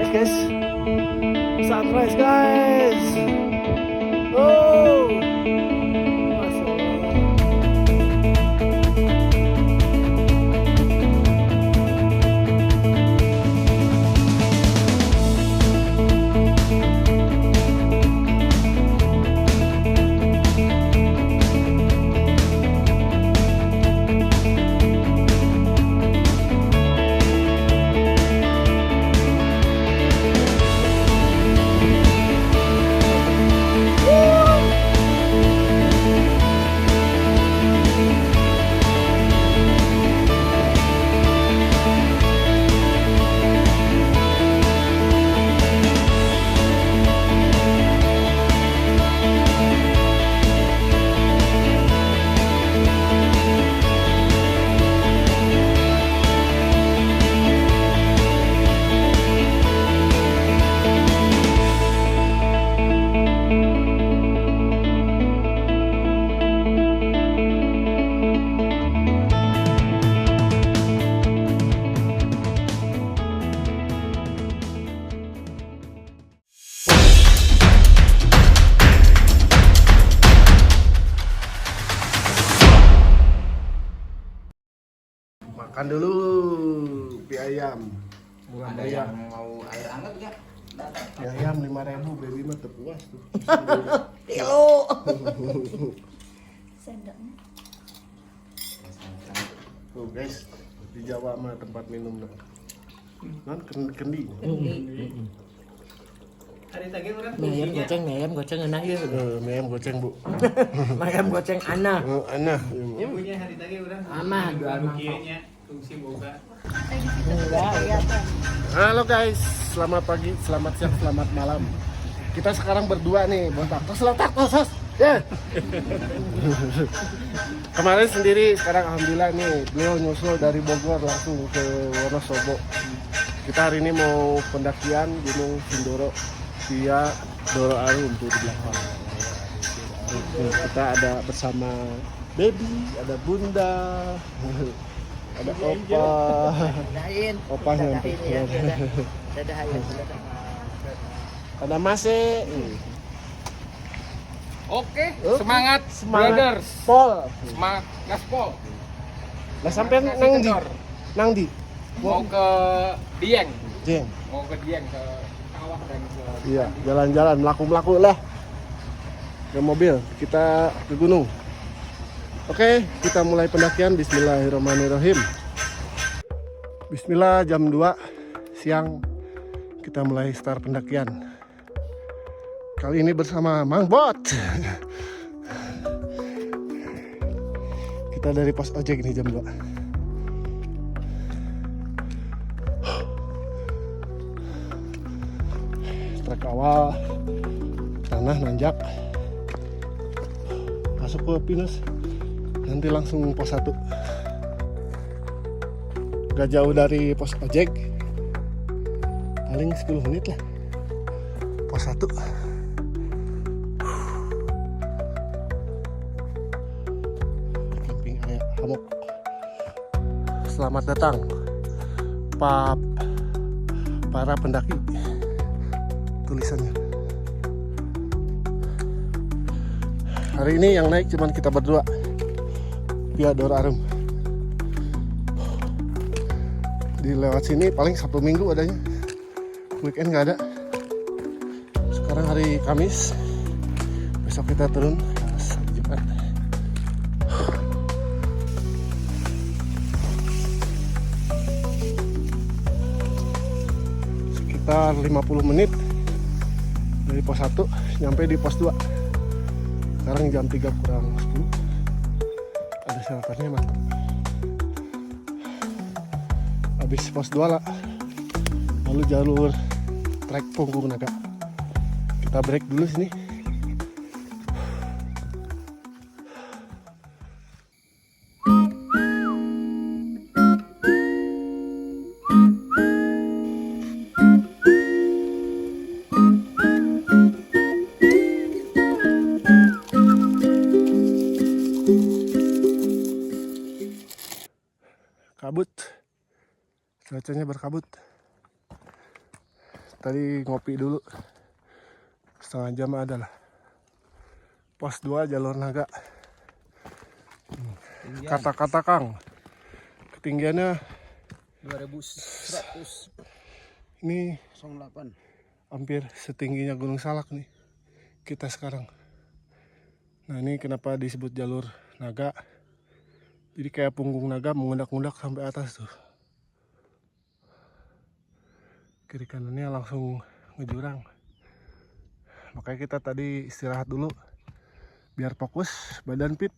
sunrise guys. Sunrise guys. Oh. Masya Allah. Makan dulu mie ayam. Murah Ada meriah. yang mau air hangat enggak? Mie ayam 5.000, baby mah terpuas tuh. Yo. Sendoknya. Tuh guys, di Jawa mah tempat minum nah. Non kendi. Hari tadi orang Mie ayam goceng enak ya. Mie ayam goceng, Bu. Mie ayam goceng ana. Enak. ibunya hari tadi orang Amah, dua amah. kieunya fungsi boga. Halo guys, selamat pagi, selamat siang, selamat malam. Kita sekarang berdua nih, bontak. Tos. Ya. Kemarin sendiri, sekarang alhamdulillah nih, beliau nyusul dari Bogor langsung ke Wonosobo. Kita hari ini mau pendakian Gunung Sindoro via Doro Arum tuh di belakang. Kita ada bersama Baby, ada Bunda, ada Opa. Opanya nanti. Ada Mase. Oke, semangat, brothers. Pol. Semangat gaspol. Lah sampai nang di. Mau ke Dieng, Jeng. mau ke Dieng ke kawah dan ke Iya, jalan-jalan melaku-melaku lah. Ke mobil, kita ke gunung. Oke, kita mulai pendakian. Bismillahirrahmanirrahim. Bismillah, jam 2 siang kita mulai start pendakian. Kali ini bersama Mang Bot. Kita dari pos ojek ini jam 2. Trek awal, tanah nanjak, masuk ke Pinus, nanti langsung pos 1. Gak jauh dari pos ojek, paling 10 menit lah. Pos 1. Camping area hammock. Selamat datang para pendaki. Tulisannya. Hari ini yang naik cuman kita berdua via Doro Arum. Di lewat sini paling Sabtu Minggu adanya, weekend nggak ada. Sekarang hari Kamis, besok kita turun Sabtu Jumat. Sekitar 50 menit dari pos 1 nyampe di pos 2. Sekarang jam 3 kurang 10. Ada shelternya mantap. Habis pos 2 lah, lalu jalur trek Punggung Naga. Kita break dulu sini. Kabut, cuacanya berkabut. Tadi ngopi dulu. Setengah jam ada lah. Pos 2 jalur naga. Kata-kata Kang. Ketinggiannya 2100 ini 08. hampir setingginya Gunung Salak nih. Kita sekarang. Nah ini kenapa disebut jalur naga. Jadi kayak punggung naga mengundak-undak sampai atas tuh. Kiri kanannya langsung ngejurang. Makanya kita tadi istirahat dulu. Biar fokus, badan fit.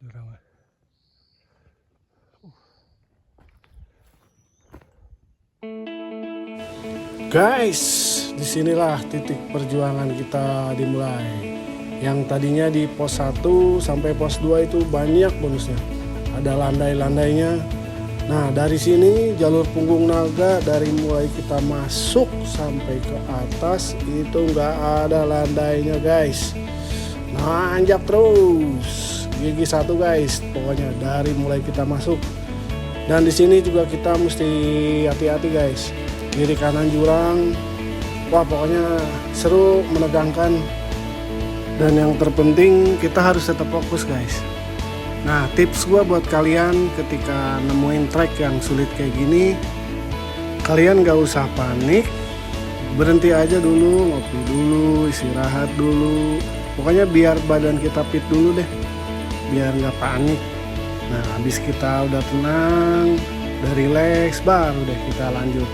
Jurang. Guys, disinilah titik perjuangan kita dimulai. Yang tadinya di pos 1 sampai pos 2 itu banyak bonusnya. Ada landai-landainya. Nah dari sini jalur punggung naga dari mulai kita masuk sampai ke atas itu nggak ada landainya guys. Nanjak terus, gigi 1 guys. Pokoknya dari mulai kita masuk. Dan di sini juga kita mesti hati-hati guys. Kiri kanan jurang. Wah pokoknya seru, menegangkan. Dan yang terpenting kita harus tetap fokus guys. Nah tips gue buat kalian ketika nemuin trek yang sulit kayak gini, kalian gak usah panik, berhenti aja dulu, ngopi dulu, istirahat dulu. Pokoknya biar badan kita fit dulu deh, biar gak panik. Nah habis kita udah tenang, udah relax, baru deh kita lanjut.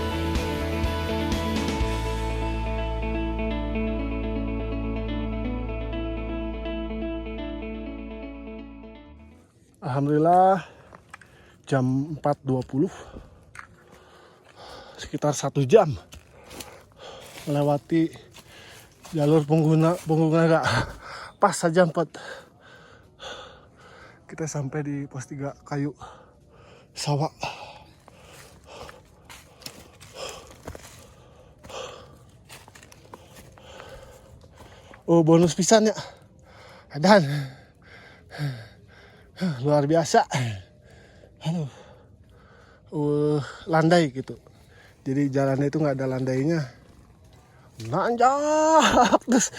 Alhamdulillah jam 4.20, sekitar 1 jam melewati jalur punggung naga. Pas saja 4 kita sampai di pos 3 kayu sawah. Oh bonus pisan ya, dan luar biasa. Landai gitu. Jadi jalannya itu nggak ada landainya. Nanjak terus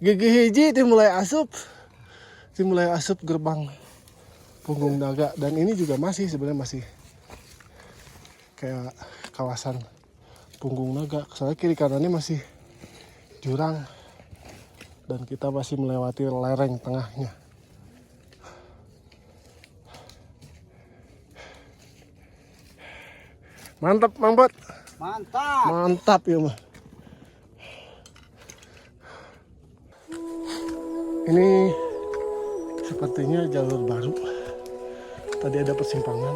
gigi hiji dimulai asup gerbang punggung naga. Dan ini juga masih sebenarnya masih kayak kawasan punggung naga. Soalnya kiri kanannya masih jurang dan kita masih melewati lereng tengahnya. Mantap Mang Bot. Mantap ya mah. Ini sepertinya jalur baru. Tadi ada persimpangan.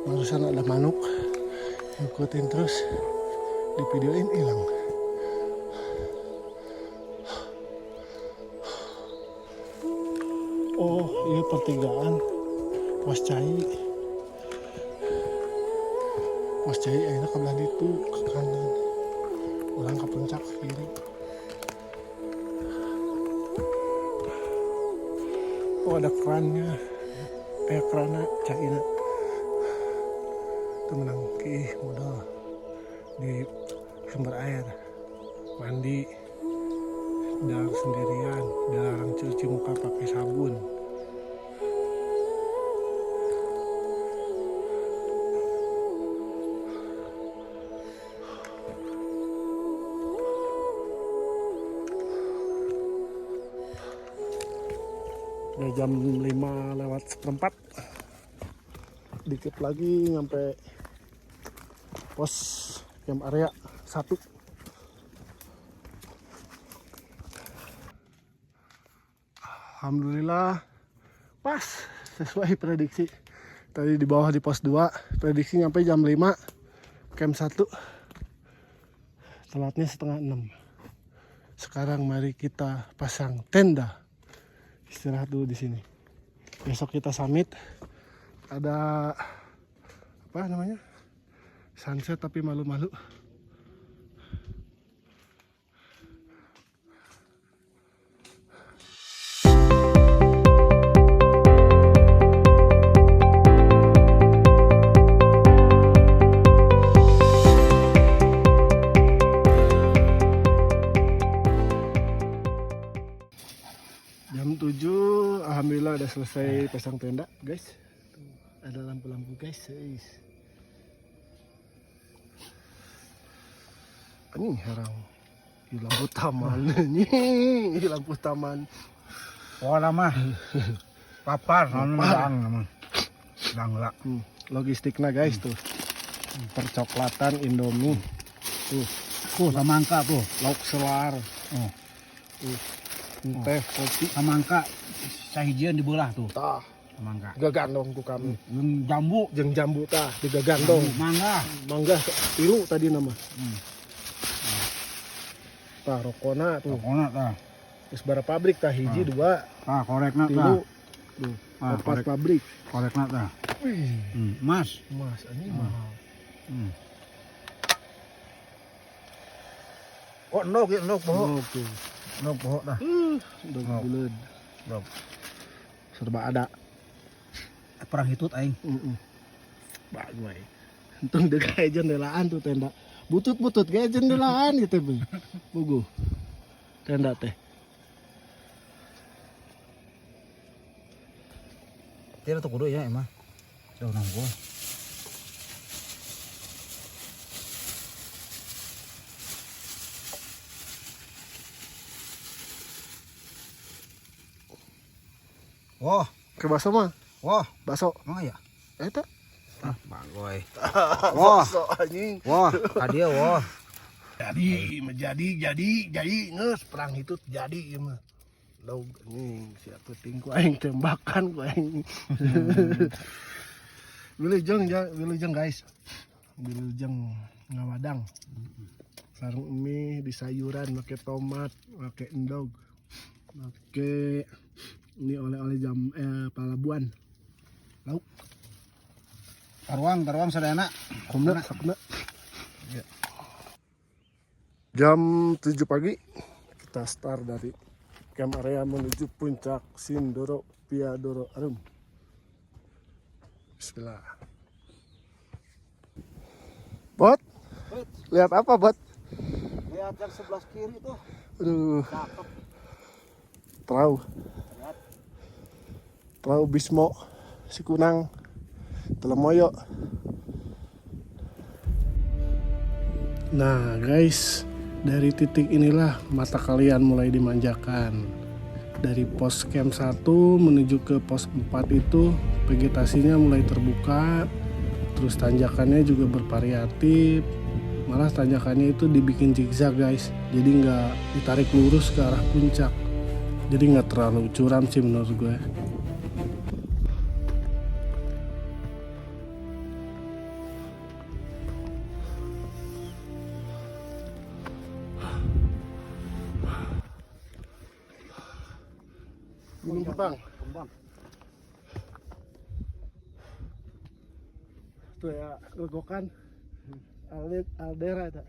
Barusan ada manuk. Ikutin terus. Di videoin hilang. Oh, ini pertigaan Pos Cai. Pos Cai enak ke belah itu ke kanan. Orang ke puncak ke kiri. Oh, ada kerannya. Kerana Caina. Itu menang ke modal di sumber air. Mandi. Dan sendirian, dilarang cuci muka pakai sabun. Udah jam 5:04. Dikit lagi nyampe pos camp area 1. Alhamdulillah pas sesuai prediksi. Tadi di bawah di pos 2 prediksi nyampe jam 5 camp 1. Telatnya 5:30. Sekarang mari kita pasang tenda. Istirahat dulu di sini. Besok kita summit. Ada apa namanya? Sunset tapi malu-malu. Jam 7 alhamdulillah udah selesai pasang tenda, guys. Tuh, ada lampu-lampu, guys. Ini herang. Di lampu taman. Ini lampu taman. Oh nama papar nama langla. Logistiknya guys tuh. Percoklatan Indomie. Tuh, Samangka tuh. lauk selar. Oh. Teh, kopi. Samangka sahijian dibelah tuh. Tah, Samangka. digagandong ku kami. Yung jambu. Jeung jambu tah digagandong. Mangga. Mangga tilu tadi nama. Tah rokona tuh. Pokoknya tah. Terus bara pabrik tah hiji dua Tah korekna tah. tilu. Tuh, Ah, 4 korek. pabrik. Korekna tah. Wih, Mas. Mas, ini mahal. Oh nok ya nok poho. Oke. Nok poho tah. Udah Oh. buleud. Nok. Serba ada. Perang hitut aing. Bagus we. Untung deh kayak jendelaan tuh tenda. Butut-butut kayak jendelaan gitu, Bang. Pugu. Tenda teh. Tidak tuh kudu ya emang. Jauh nanggo. Wah, Ke baso mah. wah, Baso. emang ya? Eta. Ah, bagoy. Wah, Baso anjing. wah, kadia wah. Jadi nges perang itu jadi ieu mah. Lauk anjing siap penting ku aing tembakan ku aing. Wilujeng guys. Wilujeng ngawadang. Sarung mie di sayuran pakai tomat, pakai endog. Pakai ini oleh-oleh palabuan. Lauk Taruang sadayana. komna sakna. Jam 7 pagi kita start dari camp area menuju puncak Sindoro via Doro Arum. Bismillah. Bot, lihat apa bot? Lihat yang sebelah kiri tuh. Aduh, perahu Bismo, Sikunang, Telemoyo. Nah guys, dari titik inilah mata kalian mulai dimanjakan. Dari pos camp 1 menuju ke pos 4 itu vegetasinya mulai terbuka. Terus tanjakannya juga bervariatif. Malah tanjakannya itu dibikin zigzag guys. Jadi nggak ditarik lurus ke arah puncak. Jadi nggak terlalu curam sih menurut gue. Gunung Petang. Tuh ya, legokan. Aldera itu.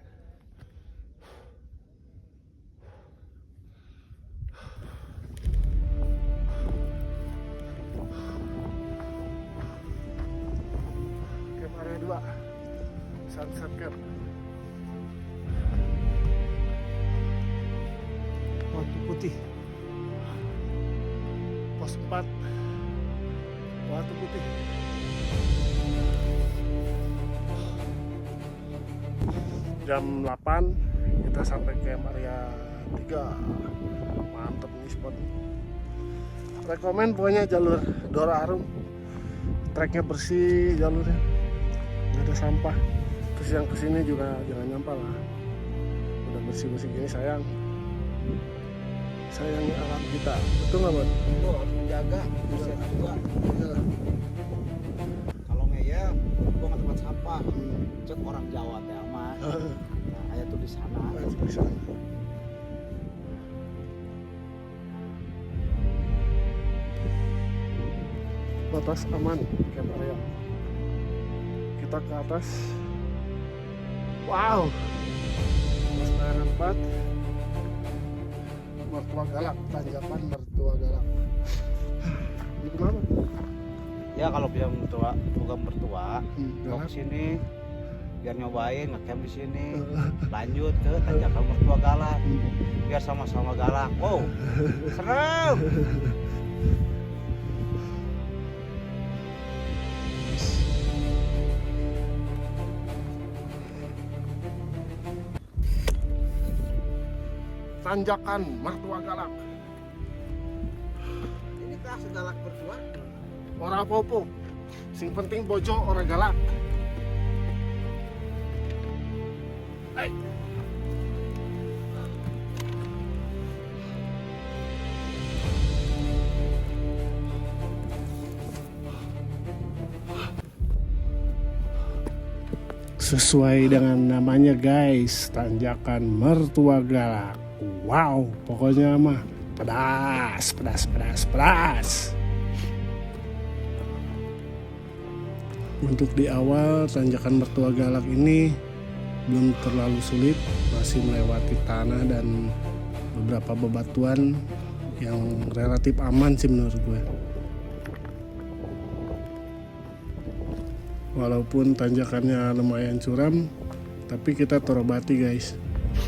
Camp area 2. Sunset Camp. Batu putih. Pos 4 Watu Putih. Jam 8 kita sampai ke area 3. Mantep nih spot. Rekomen pokoknya jalur Doro Arum. Treknya bersih jalurnya, nggak ada sampah. Terus yang kesini juga jangan nyampah lah. Udah bersih-bersih gini sayang. Sayangi alam kita, betul nggak bud? Tuh harus menjaga, bisa juga. Kalau ngeyel, buang tempat sampah. Cek orang Jawa teh mah. Nah, aya tuh di sana. Batas aman camp area. Kita ke atas. Wow. Mas Naran 4. Mertua Galak, tanjakan Mertua Galak. Ini kemana? Ya kalau bilang mertua, bukan mertua, mau Galak. kesini biar nyobain ngecamp di sini. Lanjut ke Tanjakan Mertua Galak. Biar sama-sama galak. Wow, serem. Tanjakan Mertua Galak. Ini kah segalak bertua? Ora apa-apa. Sing penting bojo ora galak. Hai. Sesuai dengan namanya guys, Tanjakan Mertua Galak. Wow, pokoknya mah pedas. Untuk di awal Tanjakan Mertua Galak ini belum terlalu sulit, masih melewati tanah dan beberapa bebatuan yang relatif aman sih menurut gue. Walaupun tanjakannya lumayan curam, tapi kita terobati guys.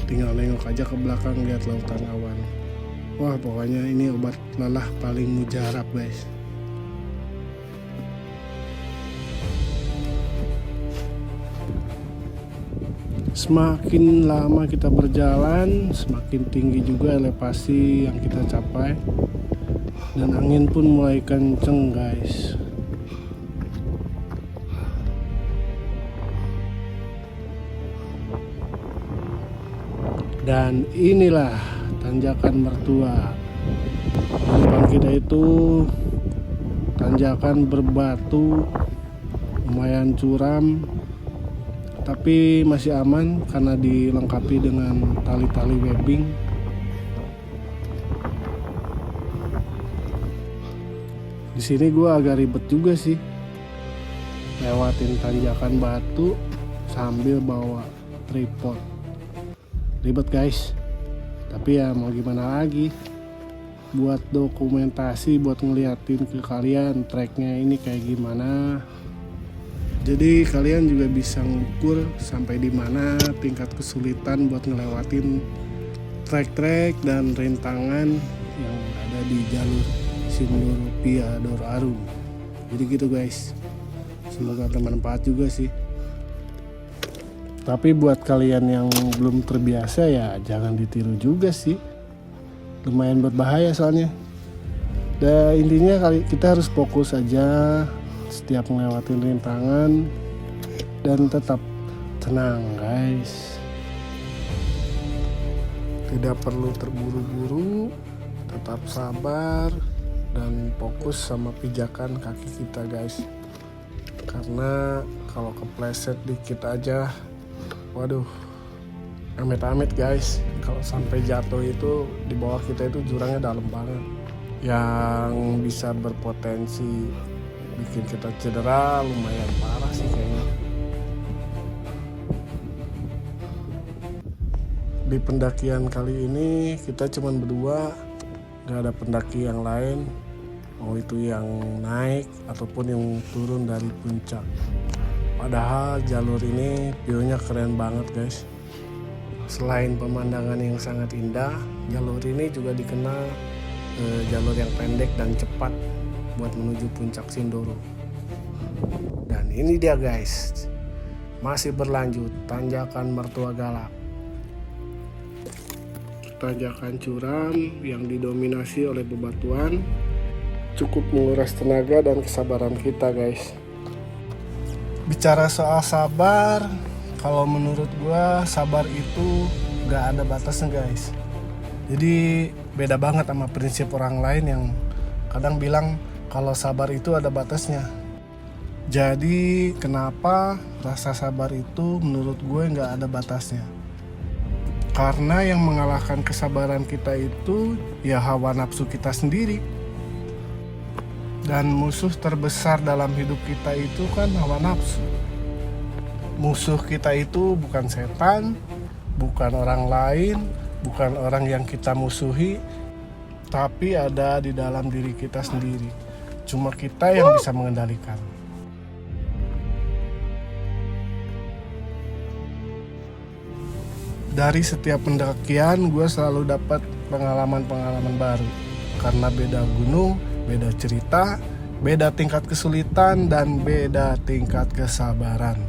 Tinggal nengok aja ke belakang, lihat lautan awan. Wah, pokoknya ini obat lelah paling mujarab guys. Semakin lama kita berjalan, semakin tinggi juga elevasi yang kita capai. Dan angin pun mulai kenceng guys. Dan inilah Tanjakan Mertua. Di depan kita itu tanjakan berbatu, lumayan curam, tapi masih aman karena dilengkapi dengan tali-tali webbing. Di sini gue agak ribet juga sih, lewatin tanjakan batu sambil bawa tripod. Ribet guys, tapi ya mau gimana lagi, buat dokumentasi, buat ngeliatin ke kalian treknya ini kayak gimana. Jadi kalian juga bisa ngukur sampai di mana tingkat kesulitan buat ngelewatin trek-trek dan rintangan yang ada di jalur Sindoro Pia Doro Arum. Jadi gitu guys, semoga bermanfaat juga sih. Tapi buat kalian yang belum terbiasa ya jangan ditiru juga sih, lumayan berbahaya soalnya. Dan intinya kita harus fokus aja setiap melewati rintangan dan tetap tenang guys. Tidak perlu terburu-buru, tetap sabar dan fokus sama pijakan kaki kita guys. Karena kalau kepleset dikit aja, waduh, amit-amit guys, kalau sampai jatuh itu di bawah kita itu jurangnya dalam banget, yang bisa berpotensi bikin kita cedera lumayan parah sih kayaknya. Di pendakian kali ini kita cuman berdua, gak ada pendaki yang lain, mau itu yang naik ataupun yang turun dari puncak. Padahal jalur ini view-nya keren banget guys. Selain pemandangan yang sangat indah, jalur ini juga dikenal jalur yang pendek dan cepat buat menuju puncak Sindoro. Dan ini dia guys, masih berlanjut Tanjakan Mertua Galak. Tanjakan curam yang didominasi oleh bebatuan, cukup menguras tenaga dan kesabaran kita guys. Bicara soal sabar, kalau menurut gua sabar itu gak ada batasnya guys. Jadi beda banget sama prinsip orang lain yang kadang bilang kalau sabar itu ada batasnya. Jadi kenapa rasa sabar itu menurut gue gak ada batasnya? Karena yang mengalahkan kesabaran kita itu ya hawa nafsu kita sendiri. Dan musuh terbesar dalam hidup kita itu kan hawa nafsu. Musuh kita itu bukan setan, bukan orang lain, bukan orang yang kita musuhi, tapi ada di dalam diri kita sendiri. Cuma kita yang bisa mengendalikan. Dari setiap pendakian gue selalu dapat pengalaman-pengalaman baru. Karena beda gunung, beda cerita, beda tingkat kesulitan, dan beda tingkat kesabaran.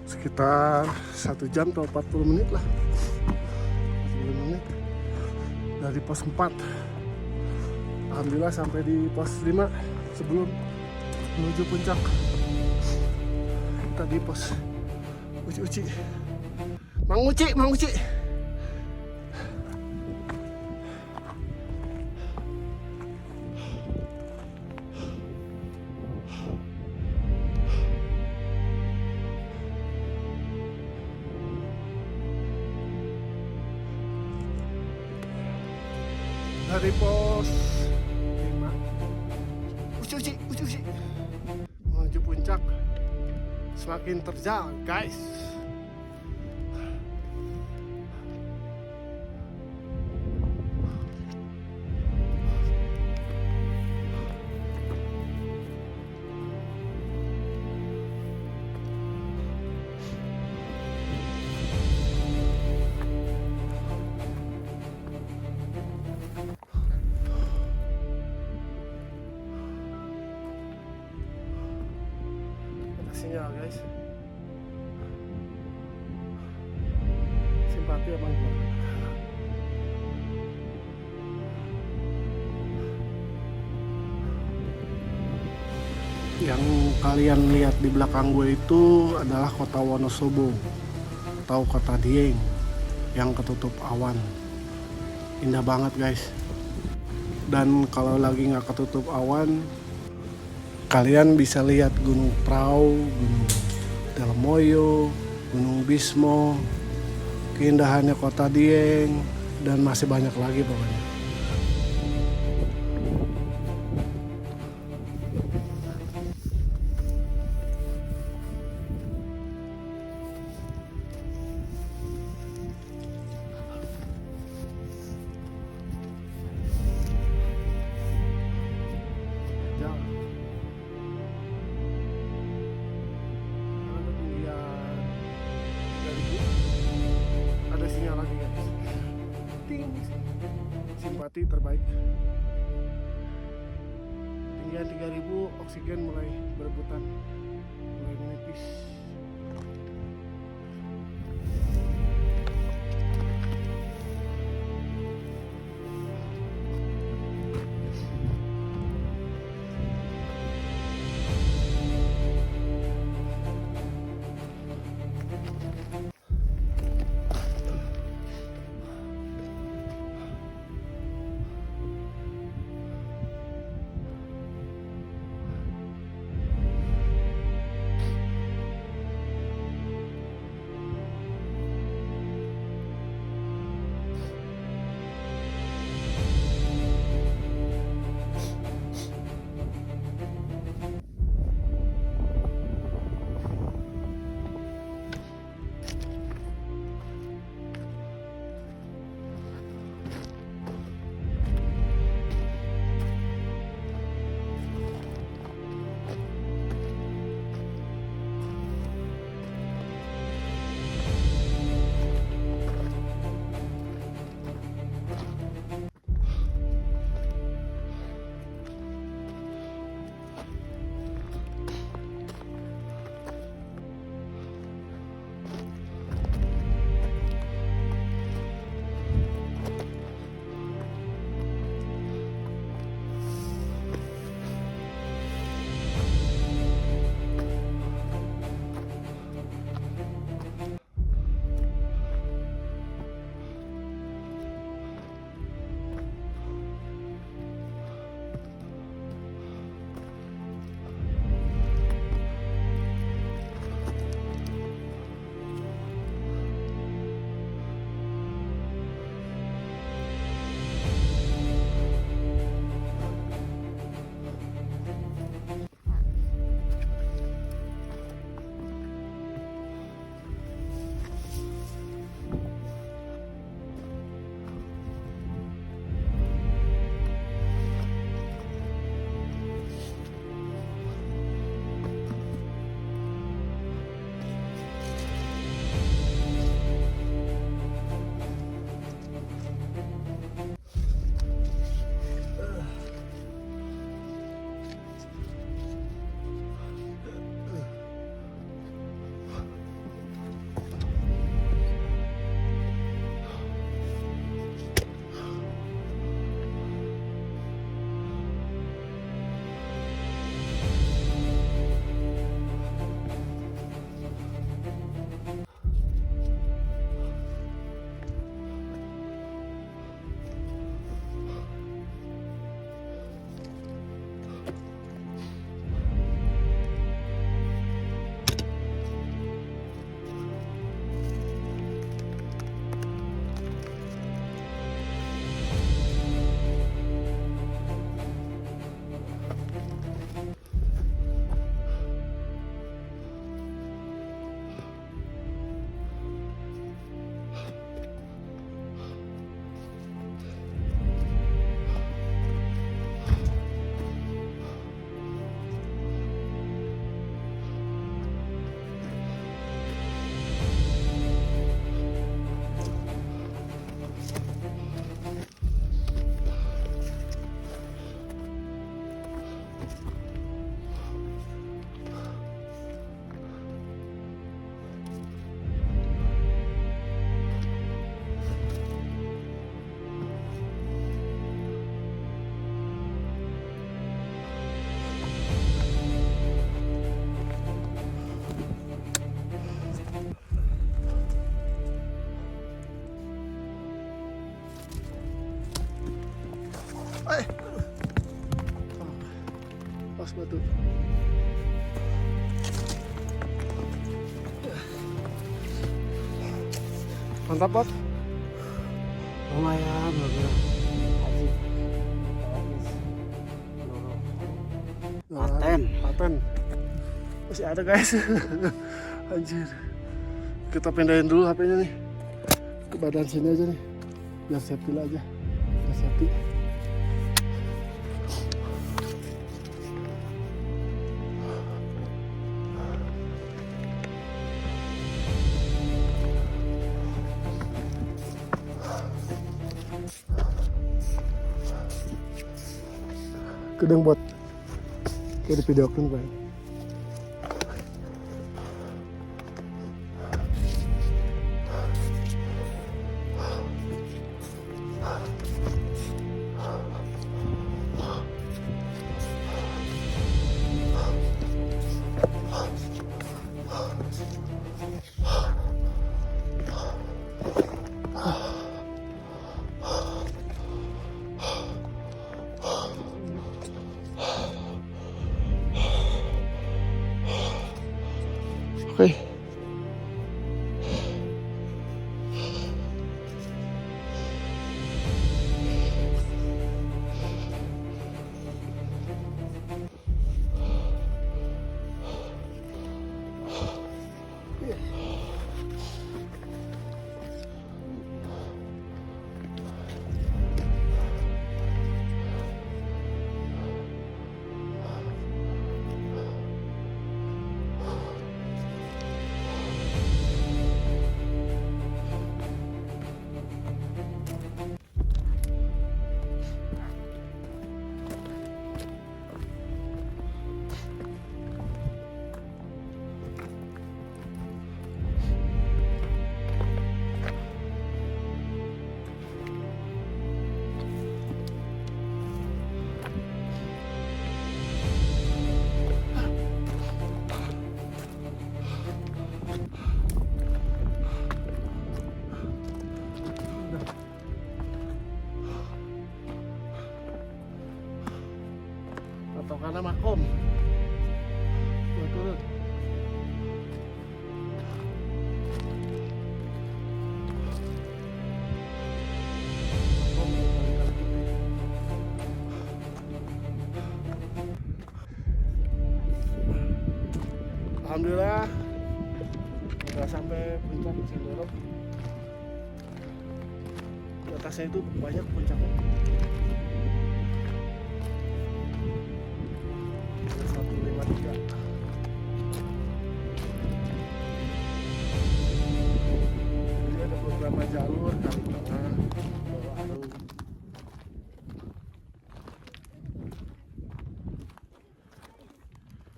Sekitar 1 jam atau 40 menit lah, 40 menit dari pos 4. Alhamdulillah sampai di pos 5 sebelum menuju puncak. Tadi pos Uci. Mang Uci. Dari pos 5 Uci menuju puncak semakin terjal guys. Sinyal guys, simpati abang gua. Yang kalian lihat di belakang gue itu adalah kota Wonosobo atau kota Dieng yang ketutup awan. Indah banget guys. Dan kalau lagi nggak ketutup awan, kalian bisa lihat Gunung Prau, Gunung Delmoyo, Gunung Bismo, keindahannya kota Dieng, dan masih banyak lagi pokoknya. Ada sinyal lagi guys. Ting. Simpati terbaik. Tinggian 3000, oksigen mulai berebutan, mulai menipis. batu. Mantap, Bot. Lumayan, lumayan. Paten. Paten. Masih ada guys. Anjir. Kita pindahin dulu HP-nya nih ke badan sini aja nih. Biar safety lah aja. Biar safety. Kedeng buat kayak di video kan. Oke. Atau karena makom. Turun. Alhamdulillah udah sampai puncak Sindoro. Di atasnya itu banyak puncaknya. 153. Jadi ada beberapa jalur kali tengah, bawah arum.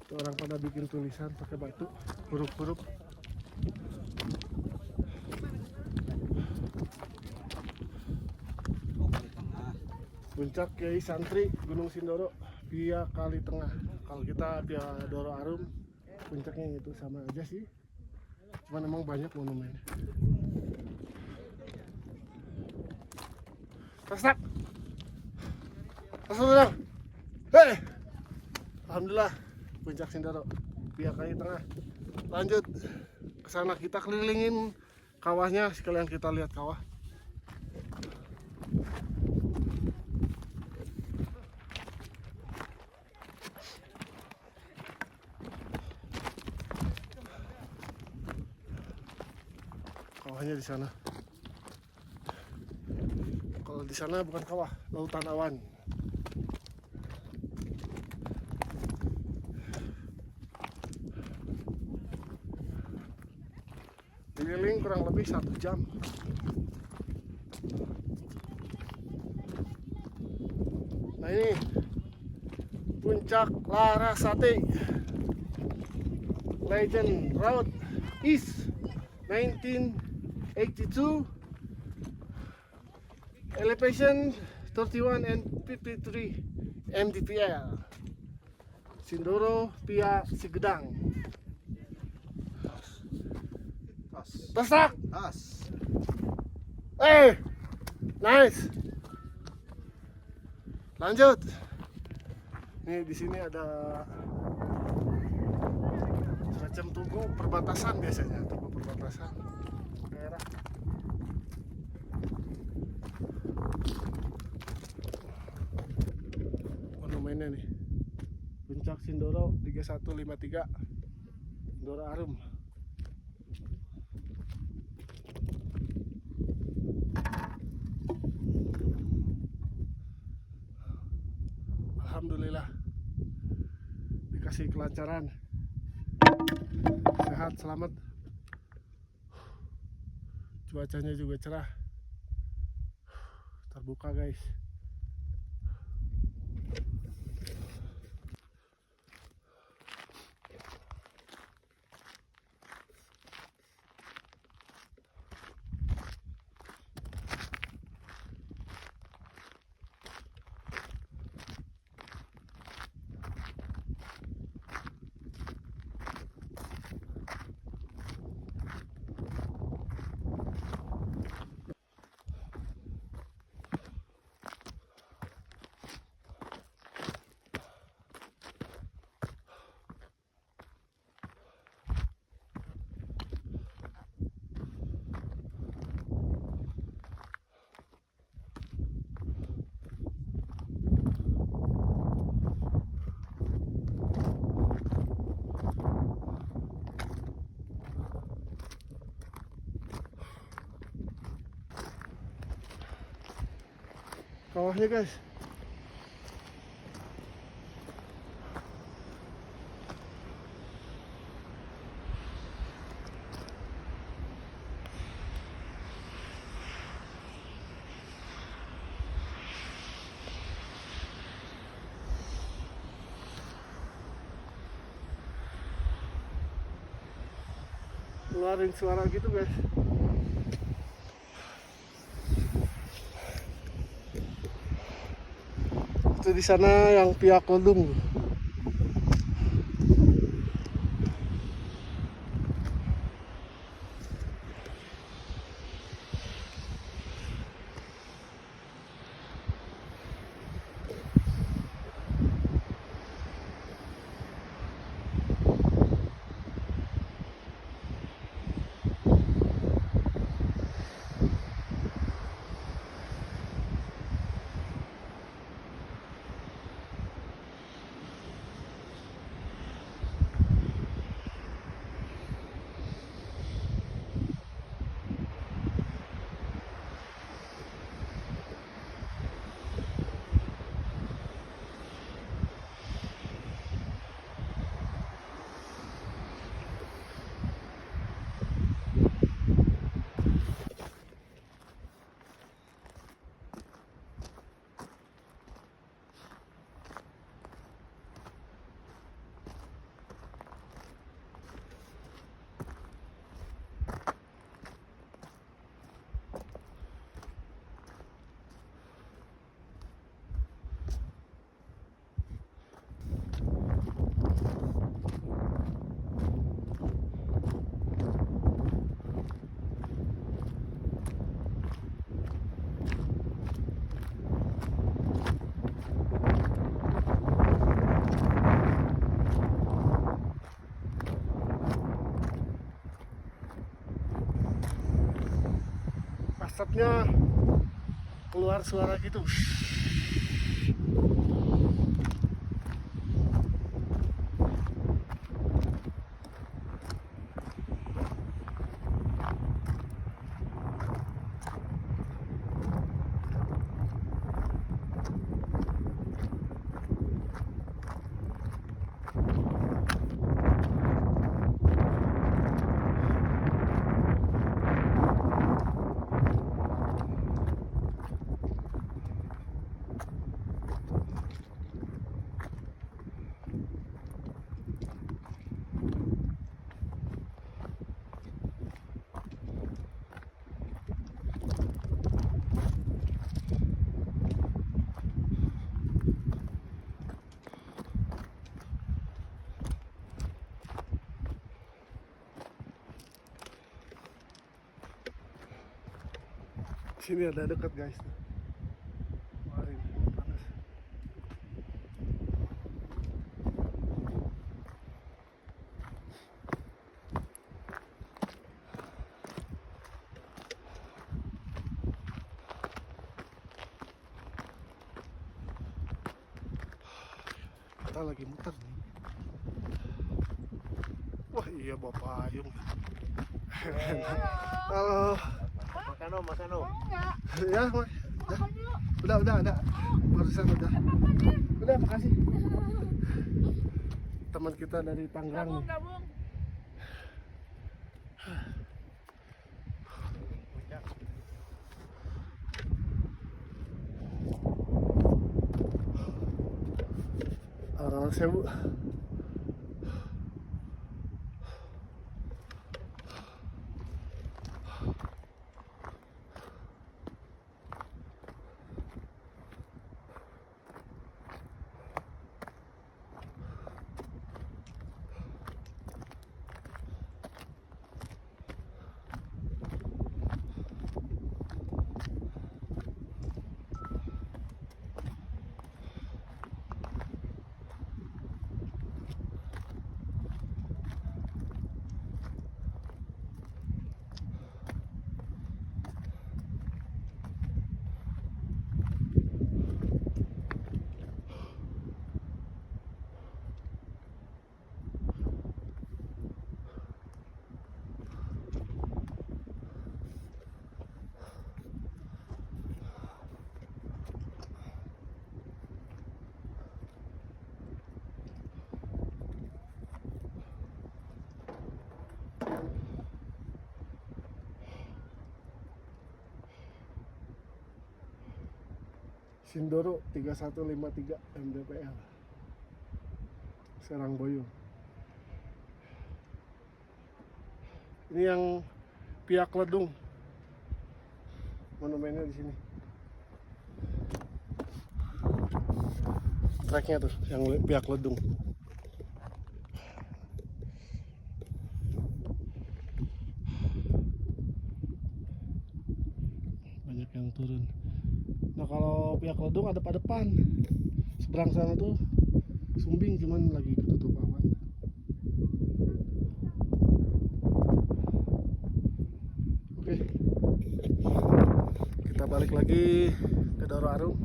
Itu orang pada bikin tulisan pakai batu, huruf-huruf. Puncak Kiai Santri Gunung Sindoro via Kali Tengah. Kalau kita via Doro Arum, puncaknya itu sama aja sih. Cuman emang banyak monumennya. Tasnak. Tasnak. Hei. Alhamdulillah puncak Sindoro via Kali Tengah. Lanjut ke sana, kita kelilingin kawahnya sekalian kita lihat kawah. Kawahnya di sana. Kalau di sana bukan kawah, lautan awan. Keliling kurang lebih 1 jam. Nah ini puncak Larasati, Legend Road East 1982, elevation 31 and 53 mdpl, Sindoro via Sigedang. Tasnak. Nice. Lanjut. Nih di sini ada semacam tugu perbatasan biasanya, tugu perbatasan daerah. Monumennya nih, Puncak Sindoro 3153, Sindoro Arum. Alhamdulillah dikasih kelancaran, sehat selamat, cuacanya juga cerah, terbuka guys. Kawahnya guys, keluarin suara gitu guys. Itu di sana yang pihak Kodung. Asapnya keluar suara gitu. Sini ada dekat guys. Wah, ini panas. Kita lagi muter nih. Wah iya bawa payung. Halo. Makan om. Ya, udah. Barusan udah. Udah, makasih. Teman kita dari Tangerang nih. Sewu. Sindoro 3153 MDPL Serangboyo. Ini yang pihak Ledung. Monumennya di sini. Treknya tuh yang pihak Ledung. Banyak yang turun. Nah kalau pihak Ledung ada pada depan, seberang sana tuh Sumbing, cuman lagi ketutup awan. Oke, kita balik lagi ke Doro Arum.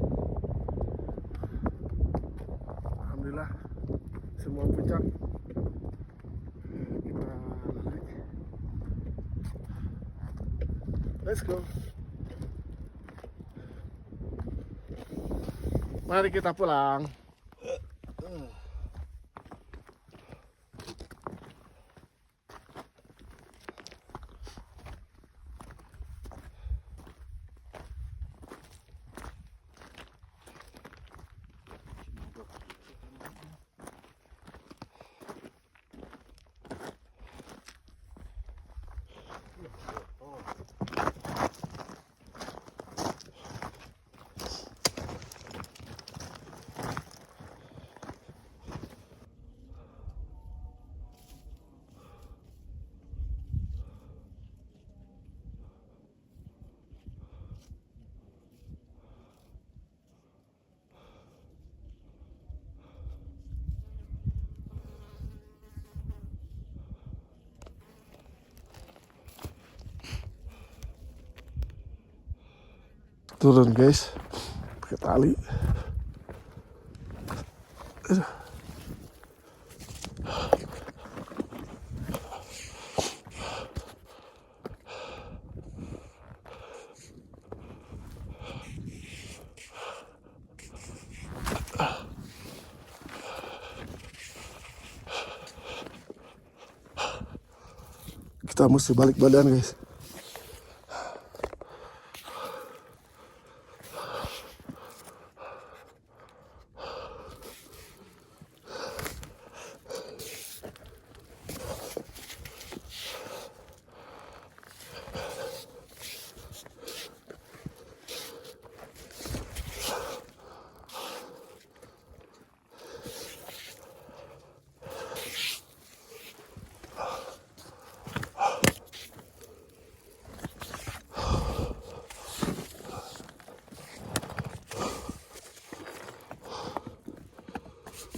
Alhamdulillah semua puncak kita lalui. Let's go. Mari kita pulang. Turun guys, pakai tali. Kita mesti balik badan guys.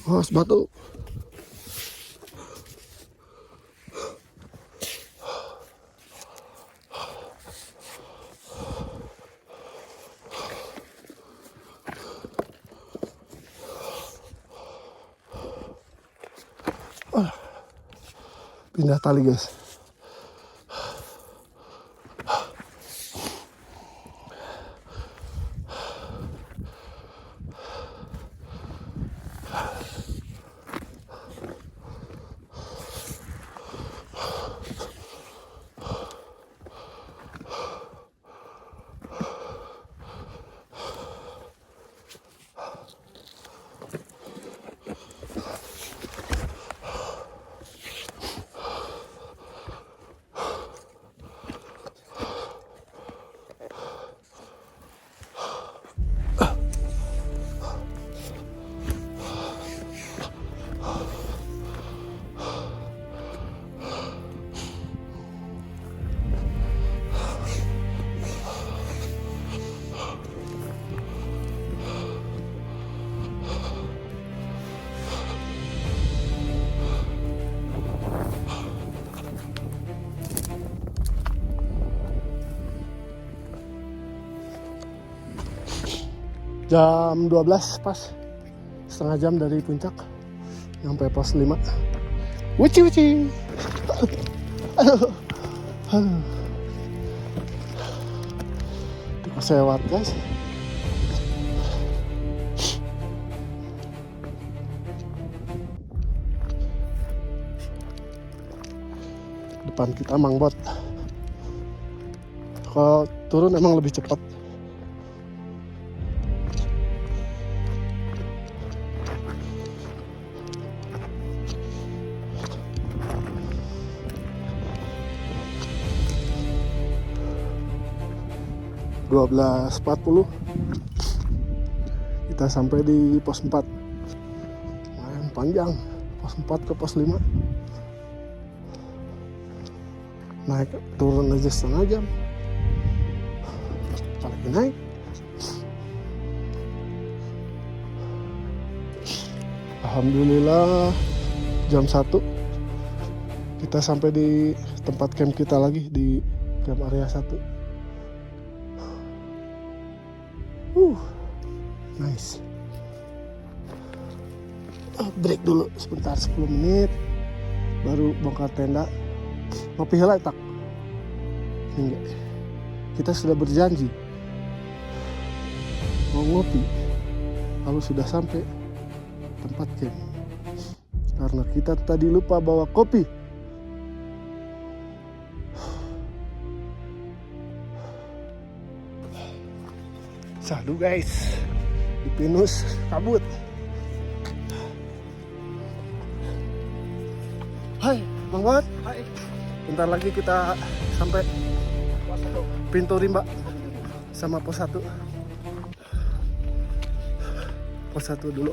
Oh, batu. Pindah tali guys. Jam 12 pas, setengah jam dari puncak sampai pos 5. Wuci wuci. Aduh. Aduh. Sewat guys. Depan kita Mangbot. Kalau turun emang lebih cepat. Dua 12.40 kita sampai di pos 4. Lumayan panjang, pos 4 ke pos 5. Naik turun aja setengah jam, apalagi naik. Alhamdulillah jam 1 kita sampai di tempat camp kita lagi, di camp area 1. Nice. Break dulu sebentar 10 menit, baru bongkar tenda. Ngopi heula tak? Enggak. Kita sudah berjanji mau ngopi kalau sudah sampai tempat camp. Karena kita tadi lupa bawa kopi. Sadu guys, di pinus kabut. Hai, Bang Bot. Hai. Bentar lagi kita sampai pintu rimba sama pos 1. Pos 1 dulu.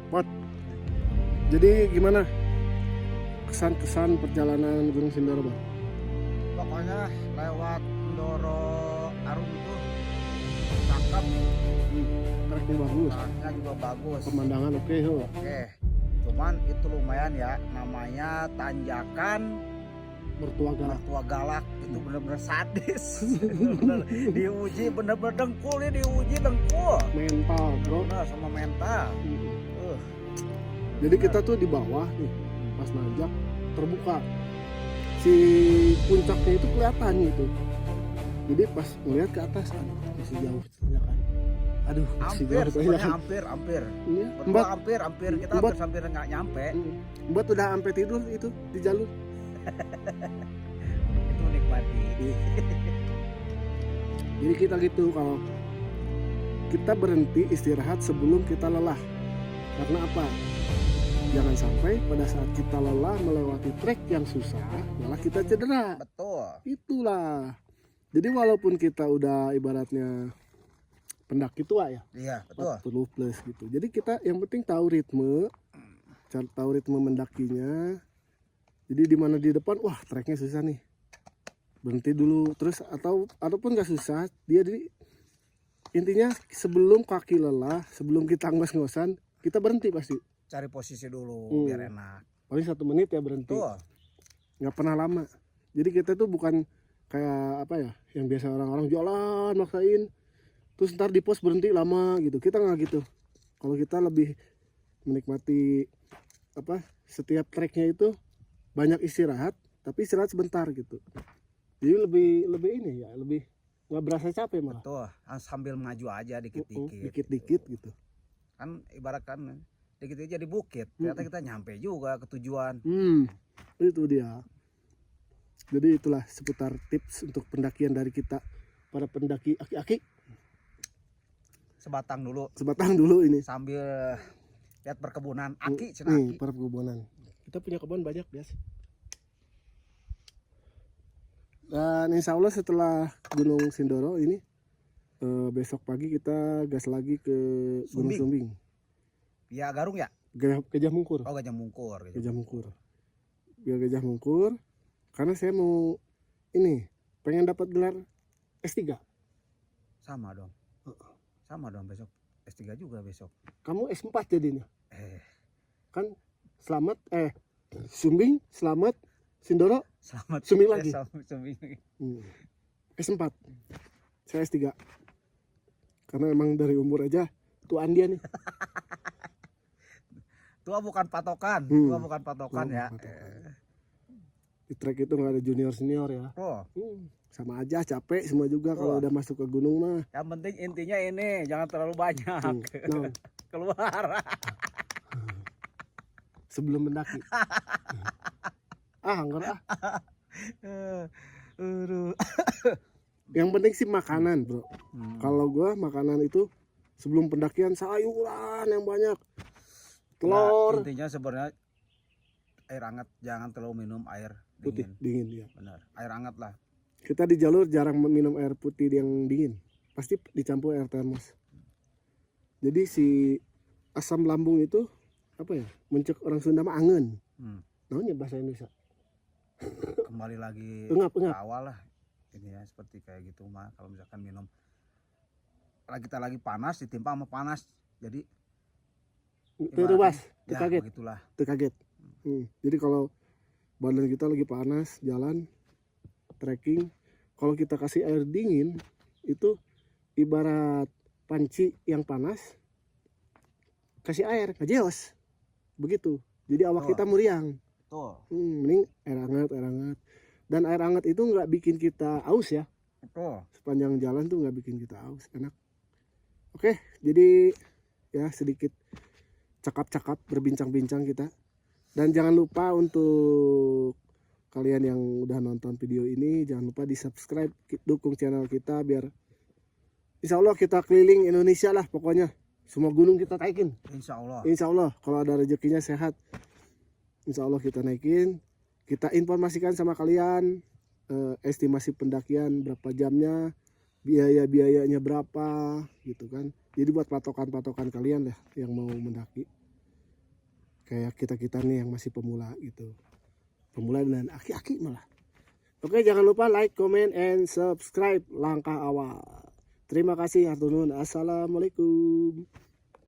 Bot, jadi gimana kesan-kesan perjalanan Gunung Sindoro, Bang? Pokoknya lewat Ndoro Arum itu cakep, Treknya bagus, tracknya juga bagus. pemandangan oke. Oke, cuman itu lumayan ya, namanya tanjakan Mertua galak. Mertua Galak itu bener-bener sadis. Bener-bener diuji, bener-bener dengkul ya, diuji dengkul. Mental, bro. Bener, sama mental. Jadi kita tuh di bawah nih, pas nanjak terbuka. Si puncaknya itu kelihatan gitu. Jadi pas ngeliat ke atas, aduh masih jauh tanjakan. Aduh masih Hampir, jauh pokoknya tanjakan. hampir. Iya, Betul, Mbak, hampir. Kita Mbak. hampir nggak nyampe. Mbak udah sampai tidur itu di jalur. Itu nikmati. Jadi kita gitu, kalau kita berhenti istirahat sebelum kita lelah. Karena apa? Jangan sampai pada saat kita lelah melewati trek yang susah, malah kita cedera. Betul. Itulah. Jadi walaupun kita udah ibaratnya pendaki tua ya, Iya, betul. 40 plus gitu. Jadi kita yang penting tahu ritme, tahu ritme mendakinya. Jadi di mana di depan, wah treknya susah nih, berhenti dulu. Terus ataupun nggak susah, dia intinya sebelum kaki lelah, sebelum kita ngos-ngosan, kita berhenti pasti. Cari posisi dulu biar enak. Paling 1 menit ya berhenti. Betul. Nggak pernah lama. Jadi kita tuh bukan kayak apa ya, yang biasa orang-orang jalan maksain, terus ntar di pos berhenti lama gitu. Kita nggak gitu. Kalau kita lebih menikmati apa setiap treknya itu banyak istirahat, tapi istirahat sebentar gitu. Jadi lebih ini ya, lebih nggak berasa capek malah. Tuh, sambil maju aja dikit-dikit. Dikit-dikit gitu. Kan ibarat kan dikit-dikit jadi bukit. Ternyata kita nyampe juga ke tujuan. Itu dia. Jadi itulah seputar tips untuk pendakian dari kita para pendaki aki-aki. Sebatang dulu ini. sambil lihat perkebunan aki Nih, cenah. perkebunan. Kita punya kebun banyak, Bias. Dan insya Allah setelah Gunung Sindoro ini besok pagi kita gas lagi ke Gunung Sumbing. Ya Garung ya? Gajah Mungkur. Oh Gajah Mungkur. Gajah Mungkur. Biar Gajah Mungkur karena saya mau ini pengen dapat gelar S3. Sama dong. Sama dong besok. S3 juga besok. Kamu S4 jadinya. Kan selamat Sumbing, selamat Sindoro, Selamat Sumbing lagi. Sumbing. S4. Saya S3. Karena emang dari umur aja tuaan dia nih. Tua bukan patokan. Tua bukan patokan Tua ya. bukan patokan. Di trek itu nggak ada junior senior ya. Oh, Sama aja capek semua juga kalau udah masuk ke gunung mah. yang penting intinya ini jangan terlalu banyak. Nah, Keluar. sebelum mendaki. Enggak ah. Yang penting sih makanan, bro. Kalau gua makanan itu sebelum pendakian sayuran yang banyak. Telur. Nah, intinya sebenarnya air hangat, jangan terlalu minum air Putih, dingin. dingin ya. Benar, air hangat lah. Kita di jalur jarang minum air putih yang dingin. Pasti dicampur air termos. Jadi si asam lambung itu apa ya? Mencek orang Sunda mah angen. Namanya bahasa Indonesia. Kembali lagi Engap. ke awal lah. Ini ya seperti kayak gitu mah kalau misalkan minum kita lagi panas ditimpa sama panas. Jadi Terubas, ya, kaget. begitulah. Terkaget. Jadi kalau badan kita lagi panas, jalan trekking, kalau kita kasih air dingin itu ibarat panci yang panas kasih air ngajeos begitu, jadi awak kita meriang. Tuh. Mending air hangat dan air hangat itu nggak bikin kita aus ya. Tuh. Sepanjang jalan tuh nggak bikin kita aus, enak. Oke, jadi ya sedikit cakap-cakap berbincang-bincang kita. Dan jangan lupa untuk kalian yang udah nonton video ini, jangan lupa di subscribe, dukung channel kita biar insya Allah kita keliling Indonesia lah pokoknya. Semua gunung kita naikin. Insya Allah. Insya Allah kalau ada rezekinya sehat, insya Allah kita naikin. Kita informasikan sama kalian estimasi pendakian berapa jamnya, biayanya berapa gitu kan. Jadi buat patokan-patokan kalian lah yang mau mendaki. Kayak kita nih yang masih pemula gitu. Pemula dan aki-aki malah. Oke, jangan lupa like, comment, and subscribe langkah awal. Terima kasih, hatur nuhun. Assalamualaikum.